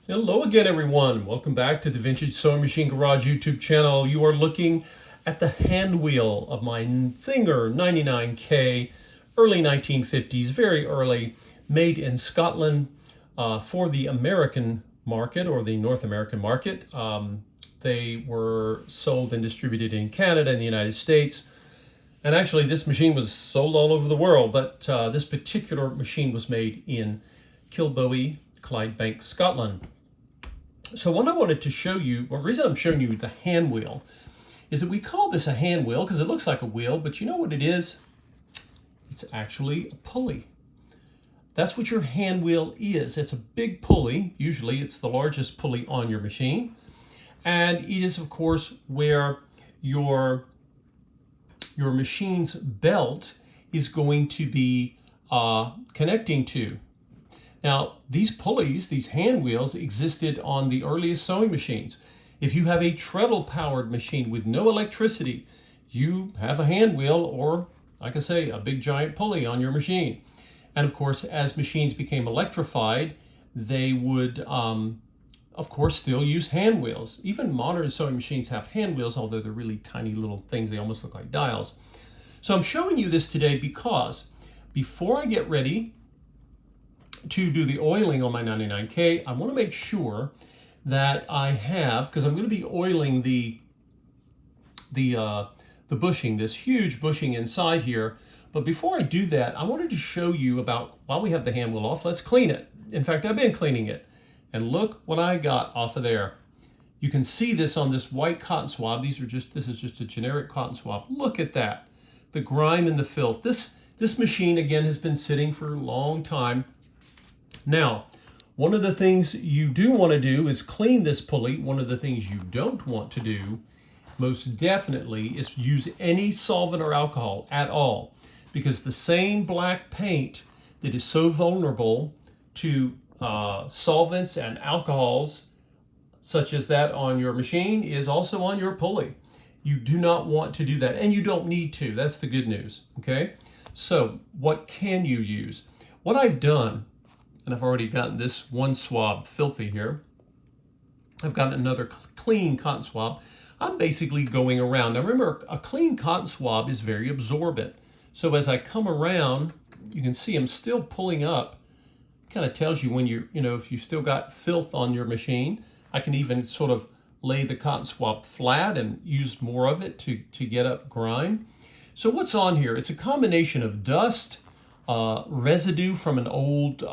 Hello again, everyone. Welcome back to the Vintage Sewing Machine Garage YouTube channel. You are looking at the hand wheel of my Singer 99K, early 1950s, very early, made in Scotland for the American market or the North American market. They were sold and distributed in Canada and the United States. And actually, this machine was sold all over the world, but this particular machine was made in Kilbowie, Clydebank, Scotland. So what I wanted to show you, or the reason I'm showing you the hand wheel, is that we call this a hand wheel because it looks like a wheel, but you know what it is? It's actually a pulley. That's what your hand wheel is. It's a big pulley. Usually it's the largest pulley on your machine. And it is, of course, where your machine's belt is going to be connecting to. Now, these pulleys, these hand wheels, existed on the earliest sewing machines. If you have a treadle-powered machine with no electricity, you have a hand wheel or, like I say, a big giant pulley on your machine. And of course, as machines became electrified, they would, of course, still use hand wheels. Even modern sewing machines have hand wheels, although they're really tiny little things. They almost look like dials. So I'm showing you this today because before I get ready to do the oiling on my 99K, I want to make sure that I have, because I'm going to be oiling the bushing, this huge bushing inside here. But before I do that, I wanted to show you about, while we have the hand wheel off, let's clean it. In fact, I've been cleaning it. And look what I got off of there. You can see this on this white cotton swab. This is just a generic cotton swab. Look at that. The grime and the filth. This machine, again, has been sitting for a long time. Now, one of the things you do want to do is clean this pulley. One of the things you don't want to do, most definitely, is use any solvent or alcohol at all, because the same black paint that is so vulnerable to solvents and alcohols, such as that on your machine, is also on your pulley. You do not want to do that, and you don't need to. That's the good news, okay? So what can you use? What I've done, and I've already gotten this one swab filthy here. I've got another clean cotton swab. I'm basically going around. Now remember, a clean cotton swab is very absorbent. So as I come around, you can see I'm still pulling up. Kind of tells you when if you still got filth on your machine. I can even sort of lay the cotton swab flat and use more of it to get up grime. So what's on here? It's a combination of dust, residue from an old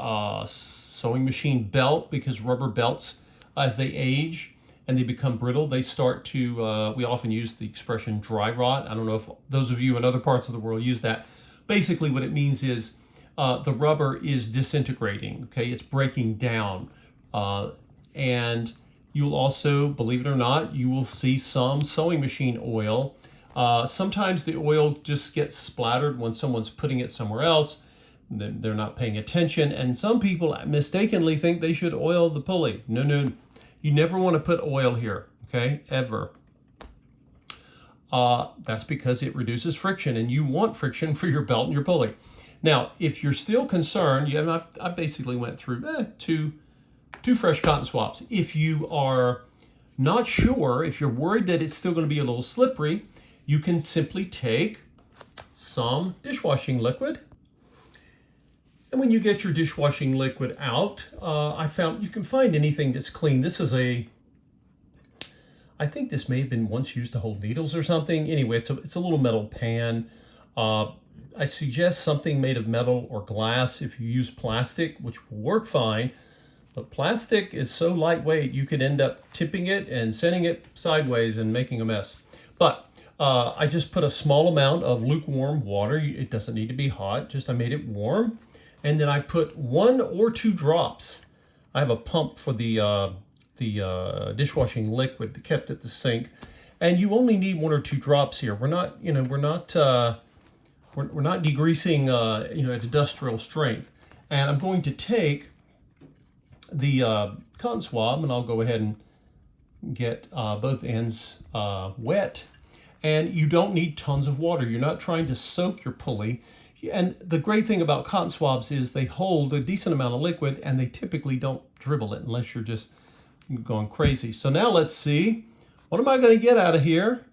sewing machine belt, because rubber belts, as they age and they become brittle, they start to, we often use the expression dry rot. I don't know if those of you in other parts of the world use that. Basically what it means is the rubber is disintegrating, okay? It's breaking down. And you'll also, believe it or not, you will see some sewing machine oil. Sometimes the oil just gets splattered when someone's putting it somewhere else. They're not paying attention, and some people mistakenly think they should oil the pulley. No, you never want to put oil here, okay, ever. That's because it reduces friction, and you want friction for your belt and your pulley. Now, if you're still concerned, I basically went through two fresh cotton swabs. If you are not sure, if you're worried that it's still going to be a little slippery, you can simply take some dishwashing liquid. And when you get your dishwashing liquid out, I found you can find anything that's clean. This is I think this may have been once used to hold needles or something. Anyway, it's a little metal pan. I suggest something made of metal or glass. If you use plastic, which will work fine, but plastic is so lightweight, you could end up tipping it and sending it sideways and making a mess. But I just put a small amount of lukewarm water. It doesn't need to be hot, just I made it warm. And then I put 1 or 2 drops. I have a pump for the dishwashing liquid kept at the sink. And you only need 1 or 2 drops here. We're not degreasing, at industrial strength. And I'm going to take the cotton swab, and I'll go ahead and get both ends wet. And you don't need tons of water. You're not trying to soak your pulley. And the great thing about cotton swabs is they hold a decent amount of liquid, and they typically don't dribble it unless you're just going crazy. So now let's see, what am I going to get out of here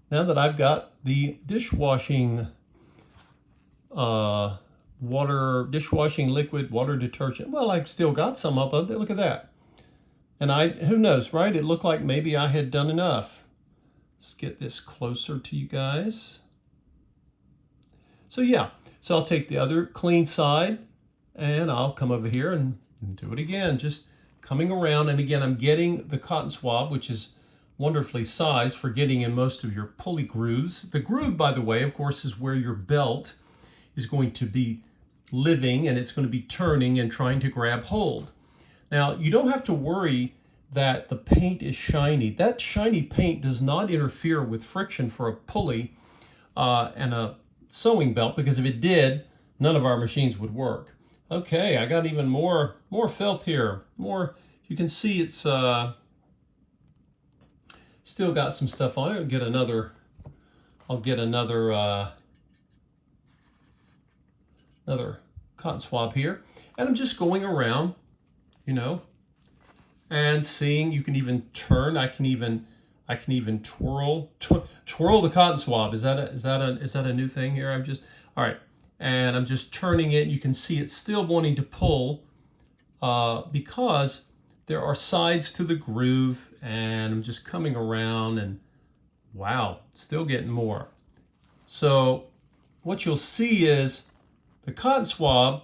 now that I've got the dishwashing dishwashing liquid water detergent. Well, I've still got some up. Look at that. And who knows, right? It looked like maybe I had done enough. Let's get this closer to you guys. So yeah, so I'll take the other clean side and I'll come over here and do it again, just coming around. And again, I'm getting the cotton swab, which is wonderfully sized for getting in most of your pulley grooves. The groove, by the way, of course, is where your belt is going to be living, and it's going to be turning and trying to grab hold. Now, you don't have to worry that the paint is shiny. That shiny paint does not interfere with friction for a pulley and a sewing belt, because if it did, none of our machines would work. Okay, I got even more filth here. More, you can see it's still got some stuff on it. I'll get another cotton swab here, and I'm just going around, you know, and seeing. You can even turn. I can even twirl the cotton swab. Is that a new thing here? All right, and I'm just turning it. You can see it's still wanting to pull because there are sides to the groove, and I'm just coming around, and wow, still getting more. So what you'll see is the cotton swab,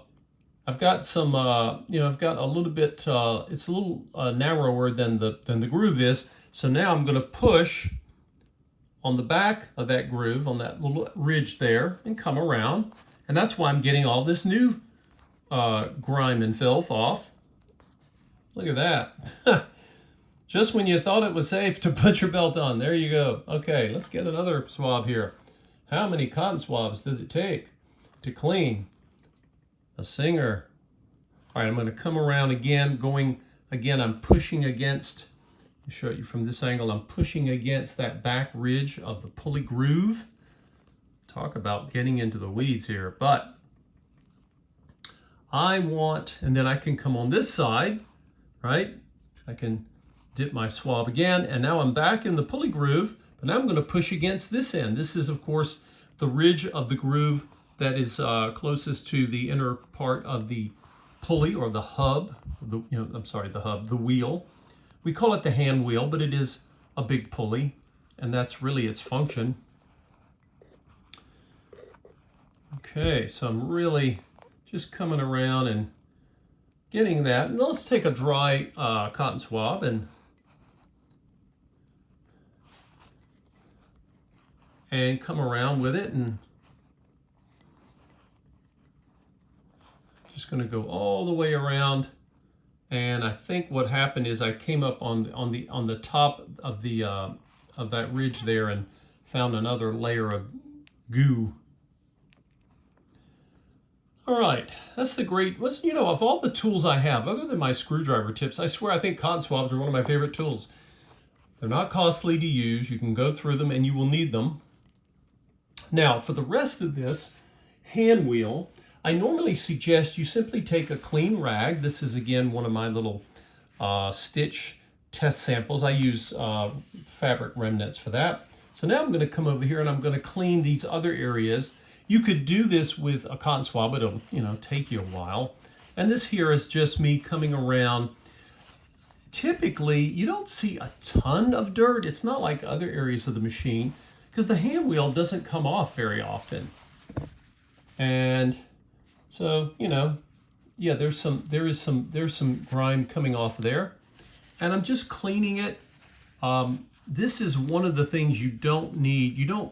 I've got some, I've got a little bit, it's a little narrower than the groove is. So now I'm going to push on the back of that groove, on that little ridge there, and come around. And that's why I'm getting all this new grime and filth off. Look at that. Just when you thought it was safe to put your belt on, there you go. Okay, let's get another swab here. How many cotton swabs does it take to clean a Singer? All right, I'm going to come around again, I'm pushing against, I'll show you from this angle, I'm pushing against that back ridge of the pulley groove. Talk about getting into the weeds here, but and then I can come on this side, right? I can dip my swab again, and now I'm back in the pulley groove, but now I'm going to push against this end. This is, of course, the ridge of the groove that is closest to the inner part of the pulley, or the hub, the wheel. We call it the hand wheel, but it is a big pulley, and that's really its function. Okay, so I'm really just coming around and getting that. And let's take a dry cotton swab and come around with it, and just going to go all the way around. And I think what happened is I came up on the top of that ridge there and found another layer of goo. All right, that's the great, of all the tools I have, other than my screwdriver tips, I swear I think cotton swabs are one of my favorite tools. They're not costly to use. You can go through them and you will need them. Now, for the rest of this hand wheel, I normally suggest you simply take a clean rag. This is, again, one of my little stitch test samples. I use fabric remnants for that. So now I'm going to come over here and I'm going to clean these other areas. You could do this with a cotton swab, but it'll take you a while. And this here is just me coming around. Typically, you don't see a ton of dirt. It's not like other areas of the machine, because the hand wheel doesn't come off very often. And so, yeah, there's some grime coming off there, and I'm just cleaning it. This is one of the things you don't need. You don't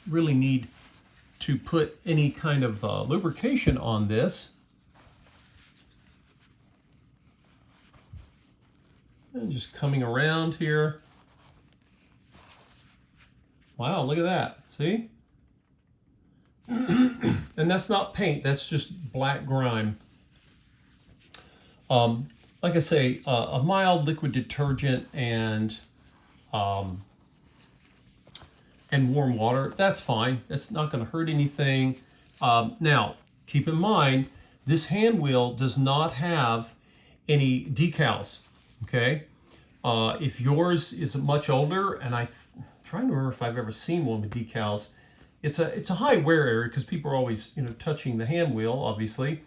really need to put any kind of lubrication on this. And just coming around here. Wow, look at that. See? And that's not paint, that's just black grime. Like I say, a mild liquid detergent and warm water, that's fine. It's not going to hurt anything. Now, keep in mind, this hand wheel does not have any decals, okay? If yours is much older, and I'm trying to remember if I've ever seen one with decals, it's a high wear area because people are always touching the hand wheel, obviously,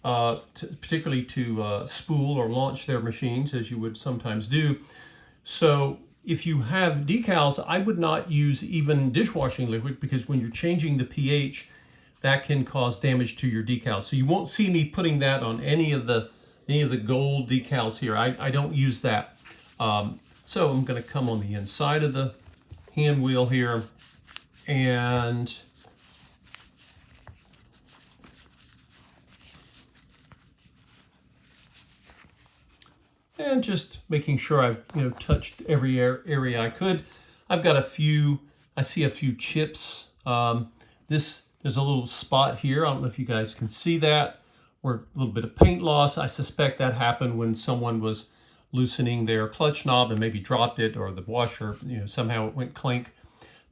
particularly to spool or launch their machines, as you would sometimes do. So if you have decals, I would not use even dishwashing liquid, because when you're changing the pH, that can cause damage to your decals. So you won't see me putting that on any of the gold decals here. I don't use that. So I'm going to come on the inside of the hand wheel here and just making sure I've touched every area I could. I've got I see a few chips. There's a little spot here. I don't know if you guys can see that, or a little bit of paint loss. I suspect that happened when someone was loosening their clutch knob and maybe dropped it, or the washer, somehow it went clink.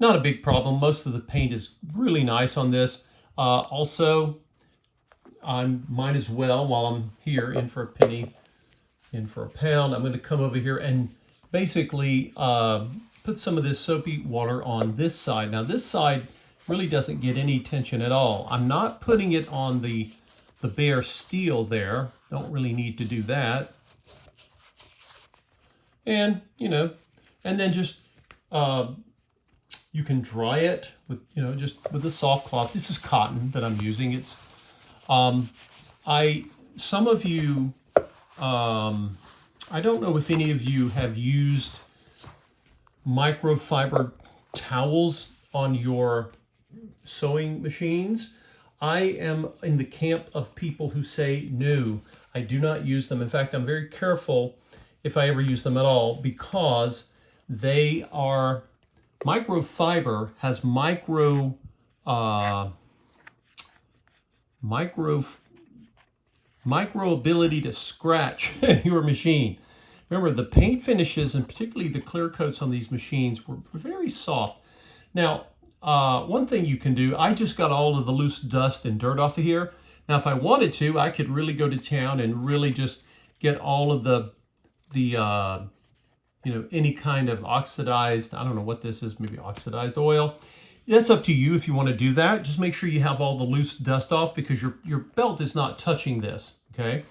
Not a big problem. Most of the paint is really nice on this. Also, I might as well, while I'm here, in for a penny, in for a pound, I'm going to come over here and basically put some of this soapy water on this side. Now this side really doesn't get any tension at all. I'm not putting it on the bare steel there. Don't really need to do that. And, and then just, you can dry it with, just with a soft cloth. This is cotton that I'm using. It's, some of you, I don't know if any of you have used microfiber towels on your sewing machines. I am in the camp of people who say, no, I do not use them. In fact, I'm very careful if I ever use them at all, because they are, microfiber has micro ability to scratch your machine. Remember, the paint finishes, and particularly the clear coats on these machines, were very soft. Now, one thing you can do, I just got all of the loose dust and dirt off of here. Now, if I wanted to, I could really go to town and really just get all of the any kind of oxidized, I don't know what this is, maybe oxidized oil. That's up to you if you want to do that. Just make sure you have all the loose dust off, because your belt is not touching this, okay?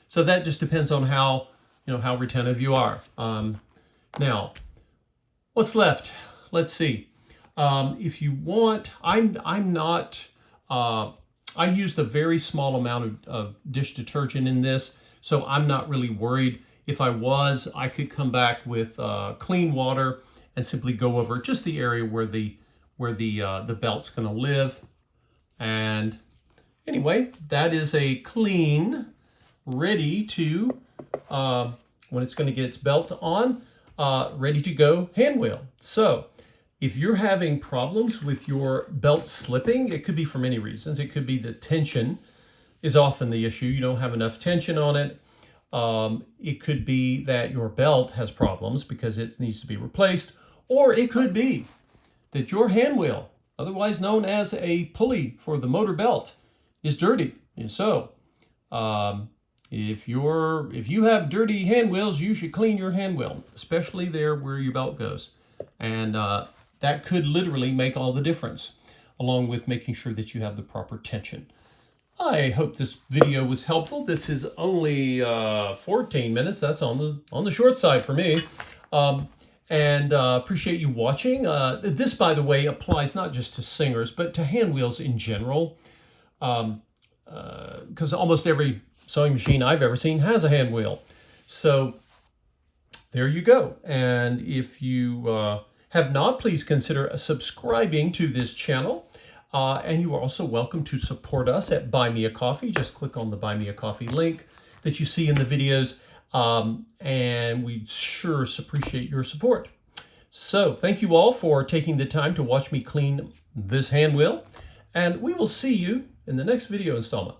So that just depends on how, how retentive you are. Now, what's left? Let's see. If you want, I'm not, I used a very small amount of dish detergent in this, so I'm not really worried. If I was, I could come back with clean water and simply go over just the area where the belt's going to live. And anyway, that is a clean, ready to, when it's going to get its belt on, ready to go hand wheel. So if you're having problems with your belt slipping, it could be for many reasons. It could be the tension is often the issue. You don't have enough tension on it. It could be that your belt has problems because it needs to be replaced, or it could be that your hand wheel, otherwise known as a pulley for the motor belt, is dirty. And so, if you have dirty hand wheels, you should clean your hand wheel, especially there where your belt goes. And that could literally make all the difference, along with making sure that you have the proper tension. I hope this video was helpful. This is only 14 minutes. That's on the short side for me. And appreciate you watching. This, by the way, applies not just to singers, but to hand wheels in general. Because almost every sewing machine I've ever seen has a hand wheel. So there you go. And if you have not, please consider subscribing to this channel. And you are also welcome to support us at Buy Me a Coffee. Just click on the Buy Me a Coffee link that you see in the videos. And we sure appreciate your support. So thank you all for taking the time to watch me clean this hand wheel. And we will see you in the next video installment.